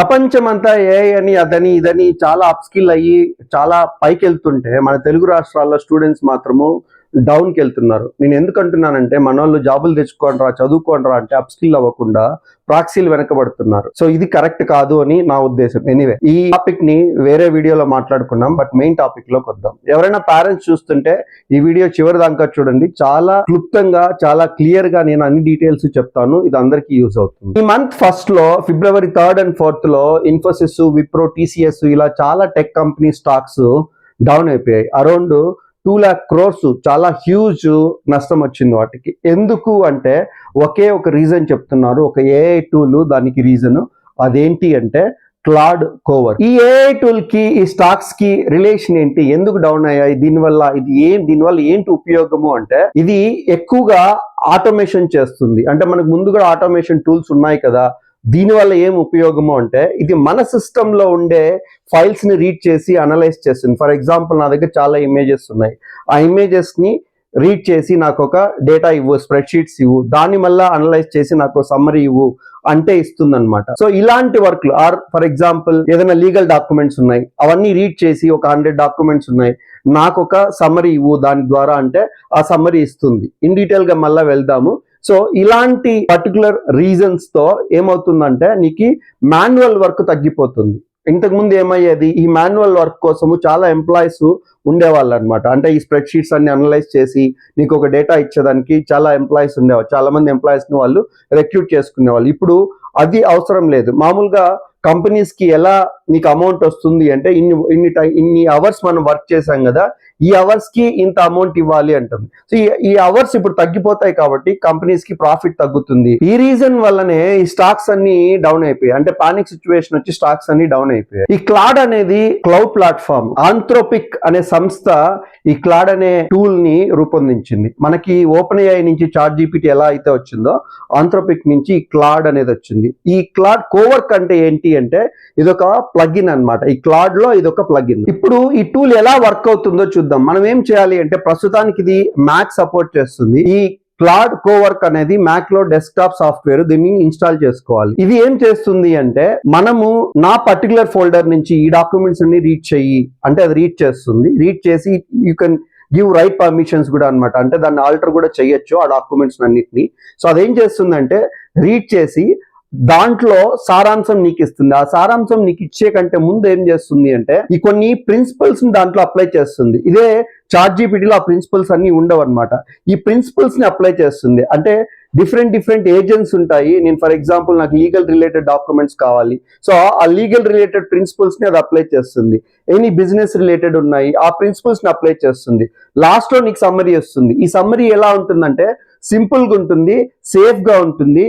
ప్రపంచమంతా ఏఐ అని అదని ఇదని చాలా అప్స్కిల్ అయ్యి చాలా పైకి వెళ్తుంటే మన తెలుగు రాష్ట్రాల్లో స్టూడెంట్స్ మాత్రము డౌన్కి వెళ్తున్నారు. నేను ఎందుకు అంటున్నానంటే మనోళ్ళు జాబులు తెచ్చుకోండిరా చదువుకోండిరా అంటే అప్స్కిల్ అవ్వకుండా ప్రాక్సీలు వెనకబడుతున్నారు. సో ఇది కరెక్ట్ కాదు అని నా ఉద్దేశం. ఎనీవే ఈ టాపిక్ ని వేరే వీడియోలో మాట్లాడుకున్నాం, బట్ మెయిన్ టాపిక్ లోకి వద్దాం. ఎవరైనా పేరెంట్స్ చూస్తుంటే ఈ వీడియో చివరి దాకా చూడండి. చాలా క్లుప్తంగా చాలా క్లియర్ గా నేను అన్ని డీటెయిల్స్ చెప్తాను. ఇది అందరికీ యూజ్ అవుతుంది. ఈ మంత్ ఫస్ట్ లో February 3rd and 4th లో ఇన్ఫోసిస్, విప్రో, టీసీఎస్ ఇలా చాలా టెక్ కంపెనీ స్టాక్స్ డౌన్ అయిపోయాయి. అరౌండ్ 2 lakh crores చాలా హ్యూజ్ నష్టం వచ్చింది వాటికి. ఎందుకు అంటే ఒకే ఒక రీజన్ చెప్తున్నారు, ఒక ఏఐ టూల్ దానికి రీజన్. అదేంటి అంటే క్లాడ్ కోవర్. ఈ ఏఐ టూల్ కి ఈ స్టాక్స్ కి రిలేషన్ ఏంటి, ఎందుకు డౌన్ అయ్యాయి, దీనివల్ల ఏంటి ఉపయోగము అంటే ఇది ఎక్కువగా ఆటోమేషన్ చేస్తుంది. అంటే మనకు ముందు కూడా ఆటోమేషన్ టూల్స్ ఉన్నాయి కదా, దీనివల్ల ఏం ఉపయోగము అంటే ఇది మన సిస్టమ్ లో ఉండే ఫైల్స్ ని రీడ్ చేసి అనలైజ్ చేస్తుంది. ఫర్ ఎగ్జాంపుల్ నా దగ్గర చాలా ఇమేజెస్ ఉన్నాయి, ఆ ఇమేజెస్ ని రీడ్ చేసి నాకు ఒక డేటా ఇవ్వు, స్ప్రెడ్ షీట్స్ ఇవ్వు, దాన్ని మళ్ళీ అనలైజ్ చేసి నాకు సమ్మరీ ఇవ్వు అంటే ఇస్తుంది అనమాట. సో ఇలాంటి వర్క్లు ఆర్ ఫర్ ఎగ్జాంపుల్ ఏదైనా లీగల్ డాక్యుమెంట్స్ ఉన్నాయి, అవన్నీ రీడ్ చేసి ఒక 100 డాక్యుమెంట్స్ ఉన్నాయి, నాకు ఒక సమ్మరీ ఇవ్వు దాని ద్వారా అంటే ఆ సమ్మరీ ఇస్తుంది. ఇన్ డీటెయిల్ గా మళ్ళీ వెళ్దాము. సో ఇలాంటి పర్టికులర్ రీజన్స్ తో ఏమవుతుందంటే నీకు మాన్యువల్ వర్క్ తగ్గిపోతుంది. ఇంతకుముందు ఏమయ్యేది, ఈ మాన్యువల్ వర్క్ కోసము చాలా ఎంప్లాయీస్ ఉండేవాళ్ళు అనమాట. అంటే ఈ స్ప్రెడ్ షీట్స్ అన్ని అనలైజ్ చేసి నీకు ఒక డేటా ఇచ్చేదానికి చాలా ఎంప్లాయీస్ ఉండేవాళ్ళు. చాలా మంది ఎంప్లాయీస్ ని వాళ్ళు రిక్రూట్ చేసుకునేవాళ్ళు. ఇప్పుడు అది అవసరం లేదు. మామూలుగా కంపెనీస్ కి ఎలా నీకు అమౌంట్ వస్తుంది అంటే ఇన్ని అవర్స్ మనం వర్క్ చేసాం కదా, ఈ అవర్స్ కి ఇంత అమౌంట్ ఇవ్వాలి అంటుంది. సో ఈ అవర్స్ ఇప్పుడు తగ్గిపోతాయి కాబట్టి కంపెనీస్ కి ప్రాఫిట్ తగ్గుతుంది. ఈ రీజన్ వల్లనే ఈ స్టాక్స్ అన్ని డౌన్ అయిపోయాయి. అంటే పానిక్ సిచ్యువేషన్ వచ్చి స్టాక్స్ అన్ని డౌన్ అయిపోయాయి. ఈ క్లాడ్ అనేది క్లౌడ్ ప్లాట్ఫామ్. ఆంథ్రోపిక్ అనే సంస్థ ఈ క్లాడ్ అనే టూల్ ని రూపొందించింది. మనకి ఓపెన్ ఏఐ నుంచి ChatGPT ఎలా అయితే వచ్చిందో ఆంథ్రోపిక్ నుంచి ఈ క్లాడ్ అనేది వచ్చింది. ఈ క్లాడ్ కోవర్క్ అంటే ఏంటి అంటే ఇదొక ప్లగిన్ అన్నమాట. ఈ క్లాడ్ లో ఇదొక ప్లగిన్. ఇప్పుడు ఈ టూల్ ఎలా వర్క్ అవుతుందో చూద్దాం. మనం ఏం చేయాలి అంటే ప్రస్తుతానికి ఇది మ్యాక్ సపోర్ట్ చేస్తుంది. ఈ క్లాడ్ కోవర్క్ అనేది మ్యాక్ లో డెస్క్టాప్ సాఫ్ట్వేర్, దీన్ని ఇన్స్టాల్ చేసుకోవాలి. ఇది ఏం చేస్తుంది అంటే మనము నా పర్టికులర్ ఫోల్డర్ నుంచి ఈ డాక్యుమెంట్స్ అన్ని రీడ్ చెయ్యి అంటే అది రీడ్ చేస్తుంది. రీడ్ చేసి you can give right permissions కూడా అనమాట. అంటే దాన్ని ఆల్టర్ కూడా చేయొచ్చు ఆ డాక్యుమెంట్స్ అన్నిటిని. సో అదేం చేస్తుందంటే రీడ్ చేసి దాంట్లో సారాంశం నీకు ఇస్తుంది. ఆ సారాంశం నీకు ఇచ్చే కంటే ముందు ఏం చేస్తుంది అంటే ఈ కొన్ని ప్రిన్సిపల్స్ ని దాంట్లో అప్లై చేస్తుంది. ఇదే ChatGPTలో ఆ ప్రిన్సిపల్స్ అన్ని ఉండవు అనమాట. ఈ ప్రిన్సిపల్స్ ని అప్లై చేస్తుంది. అంటే డిఫరెంట్ ఏజెంట్స్ ఉంటాయి. నేను ఫర్ ఎగ్జాంపుల్ నాకు లీగల్ రిలేటెడ్ డాక్యుమెంట్స్ కావాలి, సో ఆ లీగల్ రిలేటెడ్ ప్రిన్సిపల్స్ ని అది అప్లై చేస్తుంది. ఎనీ బిజినెస్ రిలేటెడ్ ఉన్నాయి, ఆ ప్రిన్సిపల్స్ ని అప్లై చేస్తుంది. లాస్ట్ లో నీకు సమ్మరీ వస్తుంది. ఈ సమ్మరీ ఎలా ఉంటుందంటే సింపుల్ గా ఉంటుంది, సేఫ్ గా ఉంటుంది,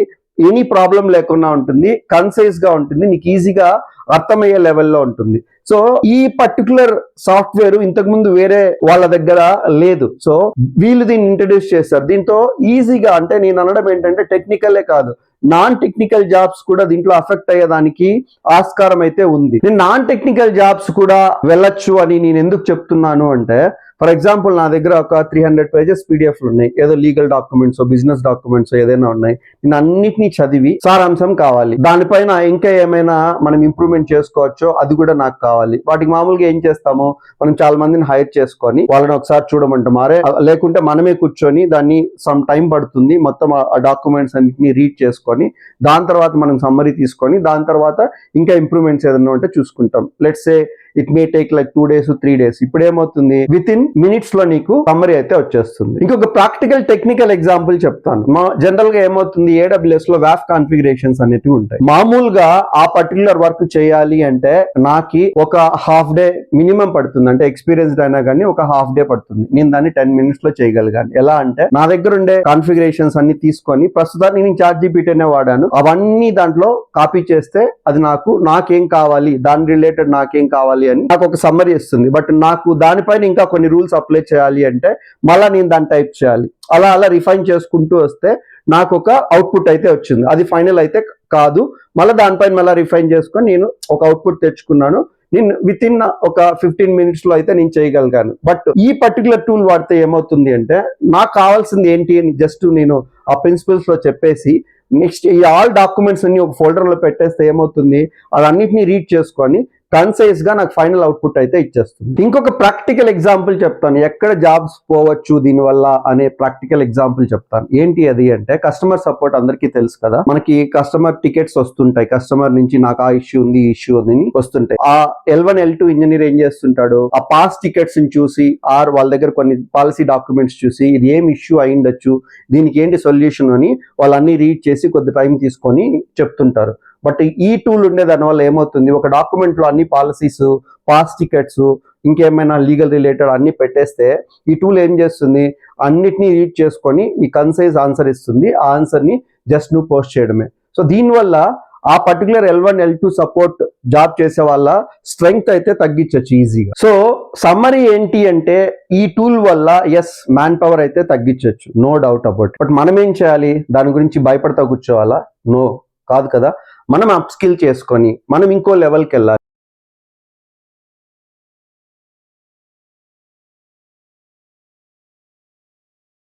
ఎనీ ప్రాబ్లం లేకుండా ఉంటుంది, కన్సైజ్ గా ఉంటుంది, నీకు ఈజీగా అర్థమయ్యే లెవెల్లో ఉంటుంది. సో ఈ పర్టికులర్ సాఫ్ట్వేర్ ఇంతకుముందు వేరే వాళ్ళ దగ్గర లేదు. సో వీళ్ళు దీన్ని ఇంట్రడ్యూస్ చేస్తారు. దీంతో ఈజీగా, అంటే నేను అనడం ఏంటంటే టెక్నికలే కాదు, నాన్ టెక్నికల్ జాబ్స్ కూడా దీంట్లో అఫెక్ట్ అయ్యేదానికి ఆస్కారం అయితే ఉంది. నేను నాన్ టెక్నికల్ జాబ్స్ కూడా వెళ్ళొచ్చు అని నేను ఎందుకు చెప్తున్నాను అంటే ఫర్ ఎగ్జాంపుల్ నా దగ్గర ఒక 300 pages పీడిఎఫ్లు ఉన్నాయి. ఏదో లీగల్ డాక్యుమెంట్స్, బిజినెస్ డాక్యుమెంట్స్ ఏదైనా ఉన్నాయి. నేను అన్నిటినీ చదివి సారాంశం కావాలి, దానిపైన ఇంకా ఏమైనా మనం ఇంప్రూవ్మెంట్ చేసుకోవచ్చో అది కూడా నాకు కావాలి. వాటికి మామూలుగా ఏం చేస్తాము, మనం చాలా మందిని హైర్ చేసుకొని వాళ్ళని ఒకసారి చూడమంటాం. లేకుంటే మనమే కూర్చొని దాన్ని సమ్ టైం పడుతుంది, మొత్తం ఆ డాక్యుమెంట్స్ అన్నిటిని రీడ్ చేసుకొని దాని తర్వాత మనం సమ్మరీ తీసుకొని దాని తర్వాత ఇంకా ఇంప్రూవ్మెంట్స్ ఏదైనా ఉంటే చూసుకుంటాం. Let's say it may take like 2 days 3 days. ఇప్పుడు ఏమవుతుంది, విత్ ఇన్ మినిట్స్ లో నీకు సమ్మరీ అయితే వచ్చేస్తుంది. ఇంకొక ప్రాక్టికల్ టెక్నికల్ ఎగ్జాంపుల్ చెప్తాను. జనరల్ గా ఏమవుతుంది, AWS లో WAF కాన్ఫిగరేషన్స్ అనేవి ఉంటాయి. మామూలుగా ఆ పర్టికులర్ వర్క్ చేయాలి అంటే నాకు ఒక హాఫ్ డే మినిమం పడుతుంది. అంటే ఎక్స్పీరియన్స్డ్ అయినా కానీ ఒక హాఫ్ డే పడుతుంది. నేను దాన్ని 10 minutes లో చేయగలిగాను. ఎలా అంటే నా దగ్గర ఉండే కాన్ఫిగరేషన్స్ అన్ని తీసుకొని ప్రస్తుతానికి నేను ChatGPT అనే వాడాను. అవన్నీ దాంట్లో కాపీ చేస్తే అది నాకేం కావాలి, దాని రిలేటెడ్ నాకేం కావాలి అని నాకు ఒక సమ్మరీ ఇస్తుంది. బట్ నాకు దానిపైన ఇంకా కొన్ని రూల్స్ అప్లై చేయాలి అంటే మళ్ళీ నేను దాన్ని టైప్ చేయాలి. అలా రిఫైన్ చేసుకుంటూ వస్తే నాకు ఒక అవుట్పుట్ అయితే వచ్చింది. అది ఫైనల్ అయితే కాదు, మళ్ళీ దానిపైన మళ్ళీ రిఫైన్ చేసుకొని నేను ఒక అవుట్పుట్ తెచ్చుకున్నాను. నేను విత్ ఇన్ ఒక 15 minutes లో అయితే నేను చేయగలిగాను. బట్ ఈ పర్టికులర్ టూల్ వాడితే ఏమవుతుంది అంటే నాకు కావాల్సింది ఏంటి అని జస్ట్ నేను ఆ ప్రిన్సిపల్స్ లో చెప్పేసి నెక్స్ట్ ఈ ఆల్ డాక్యుమెంట్స్ అన్ని ఒక ఫోల్డర్ లో పెట్టేస్తే ఏమవుతుంది, అదన్నిటిని రీడ్ చేసుకొని కన్సైజ్ గా నాకు ఫైనల్ అవుట్పుట్ అయితే ఇచ్చేస్తుంది. ఇంకొక ప్రాక్టికల్ ఎగ్జాంపుల్ చెప్తాను, ఎక్కడ జాబ్స్ పోవచ్చు దీనివల్ల అనే ప్రాక్టికల్ ఎగ్జాంపుల్ చెప్తాను. ఏంటి అది అంటే కస్టమర్ సపోర్ట్ అందరికీ తెలుసు కదా, మనకి కస్టమర్ టికెట్స్ వస్తుంటాయి, కస్టమర్ నుంచి నాకు ఆ ఇష్యూ ఉంది ఈ ఇష్యూ ఉంది వస్తుంటాయి. ఆ L1 L2 ఇంజనీర్ ఏం చేస్తుంటాడు, ఆ పాస్ టికెట్స్ ని చూసి ఆర్ వాళ్ళ దగ్గర కొన్ని పాలసీ డాక్యుమెంట్స్ చూసి ఇది ఏం ఇష్యూ అయిండొచ్చు, దీనికి ఏంటి సొల్యూషన్ అని వాళ్ళన్ని రీడ్ చేసి కొద్ది టైం తీసుకొని చెప్తుంటారు. బట్ ఈ టూల్ ఉండే దాని వల్ల ఏమవుతుంది, ఒక డాక్యుమెంట్ లో అన్ని పాలసీస్, పాస్ టికెట్స్, ఇంకేమైనా లీగల్ రిలేటెడ్ అన్ని పెట్టేస్తే ఈ టూల్ ఏం చేస్తుంది, అన్నిటినీ రీడ్ చేసుకొని ఈ కన్సైజ్ ఆన్సర్ ఇస్తుంది. ఆ ఆన్సర్ ని జస్ట్ నువ్వు పోస్ట్ చేయడమే. సో దీనివల్ల ఆ particular L1 L2 support job చేసే వాళ్ళ స్ట్రెంగ్త్ అయితే తగ్గించవచ్చు ఈజీగా. సో సమ్మరీ ఏంటి అంటే ఈ టూల్ వల్ల ఎస్ మ్యాన్ పవర్ అయితే తగ్గించవచ్చు, నో డౌట్ అబౌట్. బట్ మనం ఏం చేయాలి, దాని గురించి భయపడతా కూర్చోవాలా? నో, కాదు కదా. మనం అప్ స్కిల్ చేసుకొని మనం ఇంకో లెవెల్కి వెళ్ళాలి.